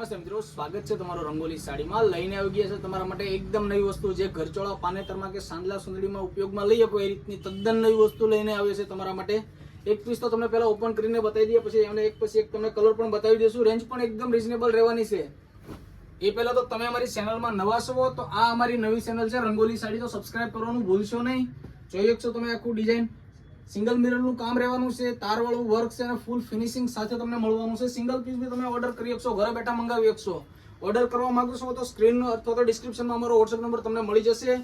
નમસ્તે મિત્રો, સ્વાગત છે તમારો રંગોલી સાડીમાં. લઈને આવી ગયા છે તમારા માટે એકદમ નવી વસ્તુ, જે ઘરચોળા પાનેતરમાં કે સાંડલા સુંદડીમાં ઉપયોગમાં લઈ શકો એ રીતની તદ્દન નવી વસ્તુ લઈને આવે છે તમારા માટે. એક પીસ તો તમને પહેલા ઓપન કરીને બતાવી દઈએ, પછી એમને એક પછી એક તમને કલર પણ બતાવી દઈશું. રેન્જ પણ એકદમ રીઝનેબલ રહેવાની છે. એ પહેલા તો તમે અમારી ચેનલમાં નવા છો તો આ અમારી નવી ચેનલ છે રંગોલી સાડી, તો સબસ્ક્રાઇબ કરવાનું ભૂલશો નહીં. જોઈ શકશો તમે આખું ડિઝાઇન સિંગલ મિરરનું કામ રહેવાનું છે, તારવાળું વર્ક છે અને ફૂલ ફિનિશિંગ સાથે તમને મળવાનું છે. સિંગલ પીસ બી તમે ઓર્ડર કરી શકશો, ઘરે બેઠા મંગાવી શકશો. ઓર્ડર કરવા માંગો છો તો સ્ક્રીન અથવા તો ડિસ્ક્રિપ્શનમાં અમારો વોટ્સએપ નંબર તમને મળી જશે.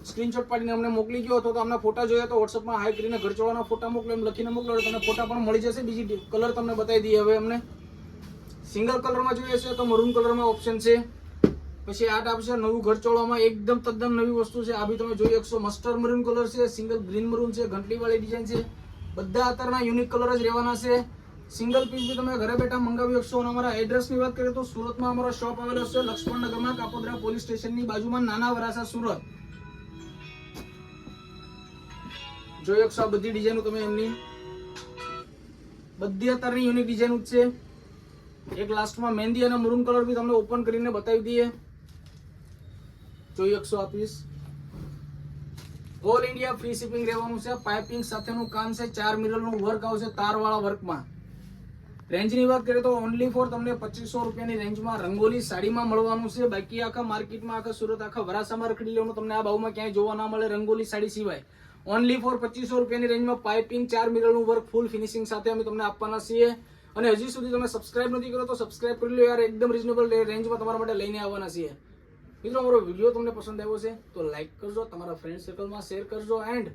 સ્ક્રીનશોટ પાડીને અમને મોકલી ગયો અથવા તો અમને ફોટા જોઈએ તો વોટ્સએપમાં હાઈ કરીને ઘરચોળાના ફોટા મોકલો એમ લખીને મોકલો, તમને ફોટા પણ મળી જશે. બીજી કલર તમને બતાવી દઈએ. હવે અમને સિંગલ કલરમાં જોઈએ છે તો મરૂન કલરમાં ઓપ્શન છે. પછી આર્ટ આપશે નવું ઘરચોળામાં, એકદમ તદ્દન નવી વસ્તુ છે. આ બી તમે જોઈ શકશો. મસ્ટર્ડ મરૂન કલર છે, સિંગલ ગ્રીન મરૂન છે, ઘંટડીવાળી ડિઝાઇન છે. બધા અત્યારના યુનિક કલર જ રહેવાના છે. સિંગલ પીસ બી તમે ઘરે બેઠા મંગાવી શકશો. અને અમારા એડ્રેસની વાત કરીએ તો સુરતમાં અમારો શોપ આવેલો છે, લક્ષ્મણનગરમાં, કાપોદ્રા પોલીસ સ્ટેશનની બાજુમાં, નાના વરાસા, સુરત. જોઈ શકશો આ બધી ડિઝાઇનો તમે એમની બધી અત્યારની યુનિક ડિઝાઇન જ છે. એક લાસ્ટમાં મહેંદી અને મરૂન કલર બી તમને ઓપન કરીને બતાવી દઈએ. જોઈ શકશો આ piece all India free shipping રહેવાનું છે. પાઇપિંગ સાથેનું કામ છે, 4 મિરરનું વર્ક આવશે તારવાળા વર્કમાં. રેન્જની વાત કરીએ તો ઓનલી ફોર તમને 2500 રૂપિયાની રેન્જમાં રંગોલી સાડીમાં મળવાનું છે. બાકી આખા માર્કેટમાં, આખા સુરત, આખા વરાસામાં રખડી લેવાનું, તમને આ ભાવમાં ક્યાંય જોવા ના મળે રંગોલી સાડી સિવાય. ઓનલી ફોર 2500 રૂપિયાની રેન્જમાં પાઇપિંગ, 4 મિરરનું વર્ક ફૂલ ફિનિશિંગ સાથે અમે તમને આપવાના છીએ. અને હજી સુધી તમે સબસ્ક્રાઇબ નથી કરો તો સબસ્ક્રાઇબ કરી લો યાર, એકદમ રીઝનેબલ રેન્જમાં તમારા માટે લઈને આવવાના છીએ. મિત્રો, અમારો વિડીયો તમને પસંદ આવ્યો છે તો લાઈક કરજો, તમારા ફ્રેન્ડ સર્કલમાં શેર કરજો એન્ડ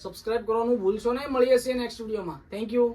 સબસ્ક્રાઇબ કરવાનું ભૂલશો નહીં. મળીએ છીએ નેક્સ્ટ વિડીયોમાં. Thank you.